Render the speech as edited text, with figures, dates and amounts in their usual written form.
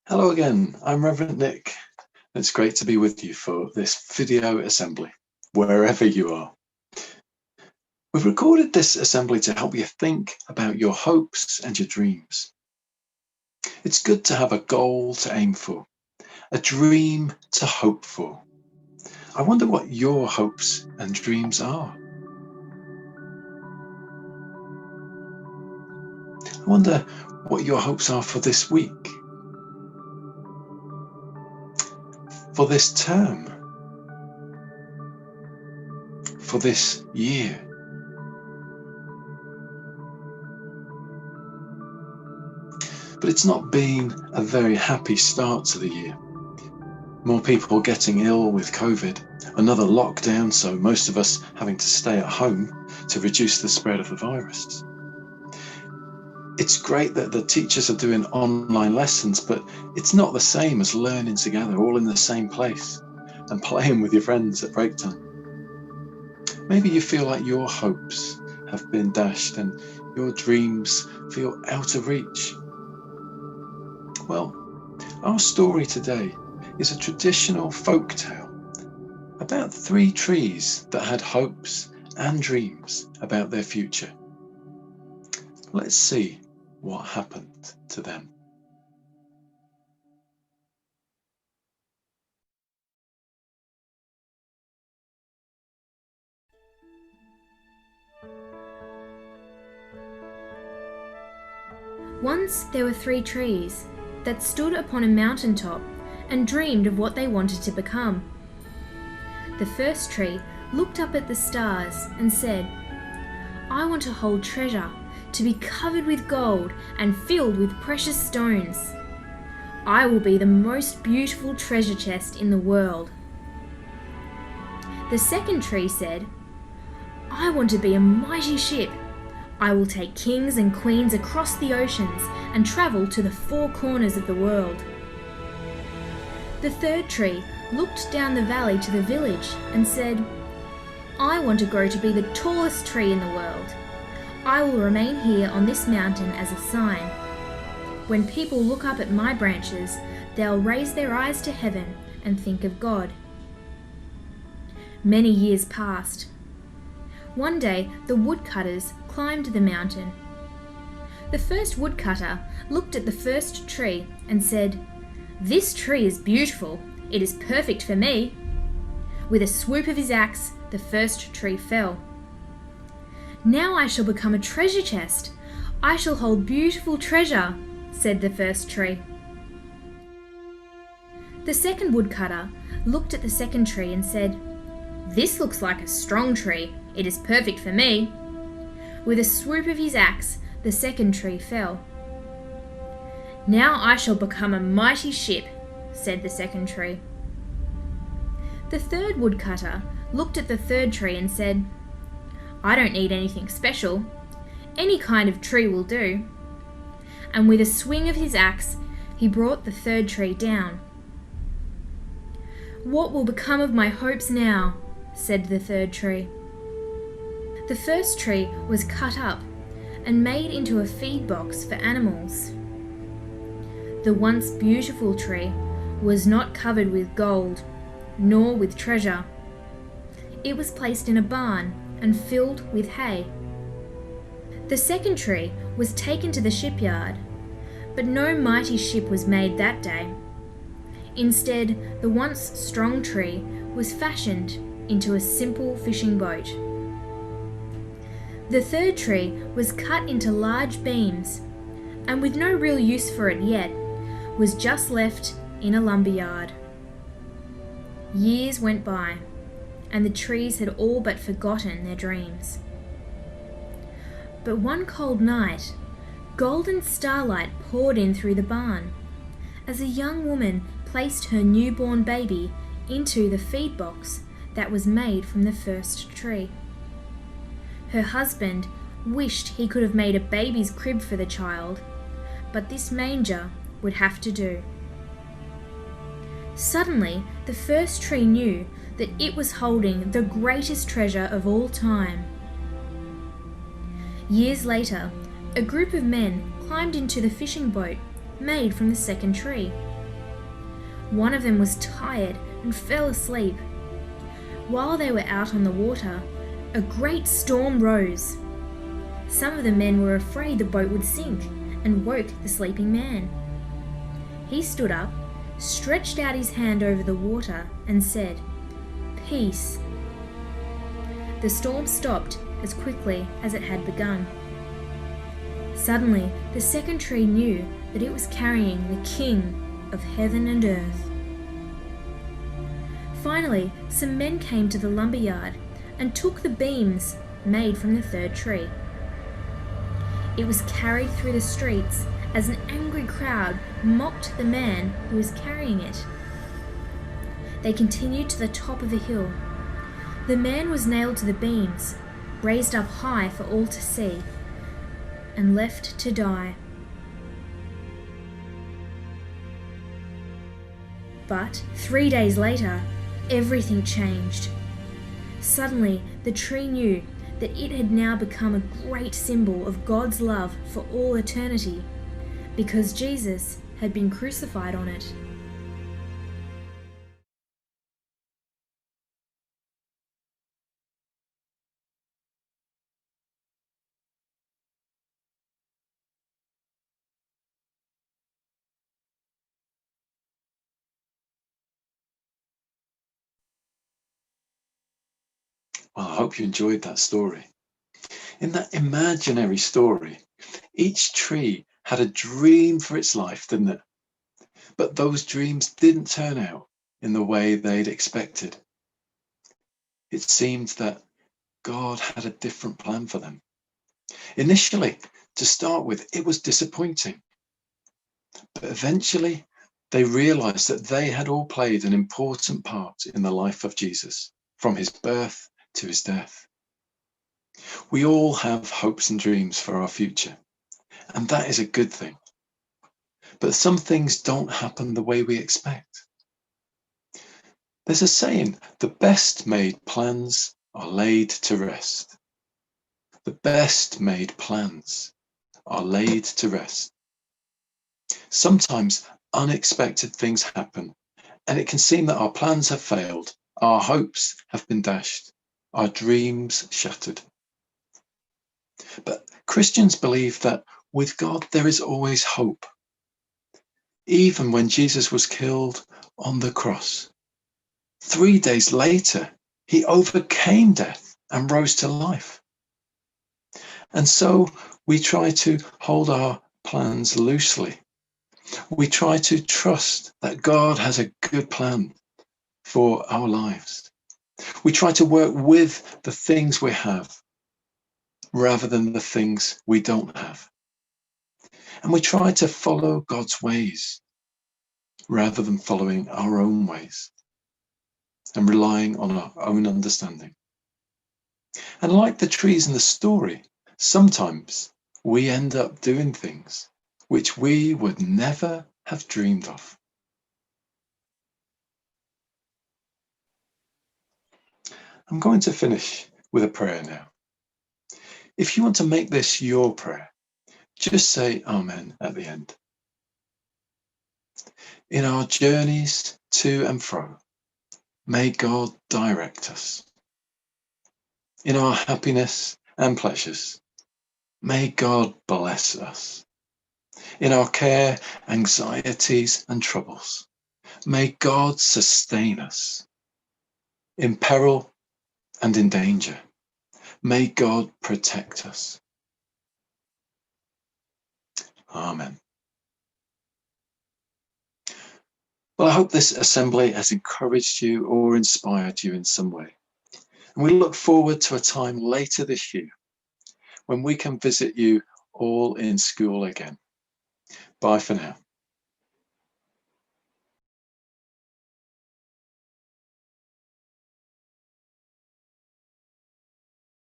Hello again, I'm Rev Nick. It's great to be with you for this video assembly, wherever you are. We've recorded this assembly to help you think about your hopes and your dreams. It's good to have a goal to aim for, a dream to hope for. I wonder what your hopes and dreams are. I wonder what your hopes are for this week, for this term, for this year. But it's not been a very happy start to the year. More people getting ill with COVID, another lockdown, so most of us having to stay at home to reduce the spread of the virus. It's great that the teachers are doing online lessons, but it's not the same as learning together, all in the same place, and playing with your friends at break time. Maybe you feel like your hopes have been dashed and your dreams feel out of reach. Well, our story today is a traditional folk tale about 3 trees that had hopes and dreams about their future. Let's see what happened to them. Once there were 3 trees that stood upon a mountain top and dreamed of what they wanted to become. The first tree looked up at the stars and said, "I want to hold treasure, to be covered with gold and filled with precious stones. I will be the most beautiful treasure chest in the world." The second tree said, "I want to be a mighty ship. I will take kings and queens across the oceans and travel to the 4 corners of the world." The third tree looked down the valley to the village and said, "I want to grow to be the tallest tree in the world. I will remain here on this mountain as a sign. When people look up at my branches, they'll raise their eyes to heaven and think of God." Many years passed. One day, the woodcutters climbed the mountain. The first woodcutter looked at the first tree and said, "This tree is beautiful. It is perfect for me." With a swoop of his axe, the first tree fell. "Now I shall become a treasure chest. I shall hold beautiful treasure," said the first tree. The second woodcutter looked at the second tree and said, "This looks like a strong tree. It is perfect for me." With a swoop of his axe, the second tree fell. "Now I shall become a mighty ship," said the second tree. The third woodcutter looked at the third tree and said, "I don't need anything special. Any kind of tree will do." And with a swing of his axe, he brought the third tree down. "What will become of my hopes now?" said the third tree. The first tree was cut up and made into a feed box for animals. The once beautiful tree was not covered with gold, nor with treasure. It was placed in a barn and filled with hay. The second tree was taken to the shipyard, but no mighty ship was made that day. Instead, the once strong tree was fashioned into a simple fishing boat. The third tree was cut into large beams, and with no real use for it yet, was just left in a lumberyard. Years went by, and the trees had all but forgotten their dreams. But one cold night, golden starlight poured in through the barn, as a young woman placed her newborn baby into the feed box that was made from the first tree. Her husband wished he could have made a baby's crib for the child, but this manger would have to do. Suddenly, the first tree knew that it was holding the greatest treasure of all time. Years later, a group of men climbed into the fishing boat made from the second tree. One of them was tired and fell asleep. While they were out on the water, a great storm rose. Some of the men were afraid the boat would sink and woke the sleeping man. He stood up, stretched out his hand over the water, and said, "Peace." The storm stopped as quickly as it had begun. Suddenly, the second tree knew that it was carrying the King of heaven and earth. Finally, some men came to the lumberyard and took the beams made from the third tree. It was carried through the streets as an angry crowd mocked the man who was carrying it. They continued to the top of the hill. The man was nailed to the beams, raised up high for all to see, and left to die. But 3 days later, everything changed. Suddenly, the tree knew that it had now become a great symbol of God's love for all eternity, because Jesus had been crucified on it. Well, I hope you enjoyed that story. In that imaginary story, each tree had a dream for its life, didn't it? But those dreams didn't turn out in the way they'd expected. It seemed that God had a different plan for them. Initially, to start with, it was disappointing. But eventually, they realized that they had all played an important part in the life of Jesus, from his birth to his death. We all have hopes and dreams for our future, and that is a good thing. But some things don't happen the way we expect. There's a saying, the best made plans are laid to rest. The best made plans are laid to rest. Sometimes unexpected things happen, and it can seem that our plans have failed, our hopes have been dashed, our dreams shattered. But Christians believe that with God there is always hope. Even when Jesus was killed on the cross, 3 days later, he overcame death and rose to life. And so we try to hold our plans loosely. We try to trust that God has a good plan for our lives. We try to work with the things we have rather than the things we don't have. And we try to follow God's ways rather than following our own ways and relying on our own understanding. And like the trees in the story, sometimes we end up doing things which we would never have dreamed of. I'm going to finish with a prayer now. If you want to make this your prayer, just say Amen at the end. In our journeys to and fro, may God direct us. In our happiness and pleasures, may God bless us. In our care, anxieties and troubles, may God sustain us. In peril and in danger, may God protect us. Amen. Well, I hope this assembly has encouraged you or inspired you in some way. And we look forward to a time later this year when we can visit you all in school again. Bye for now.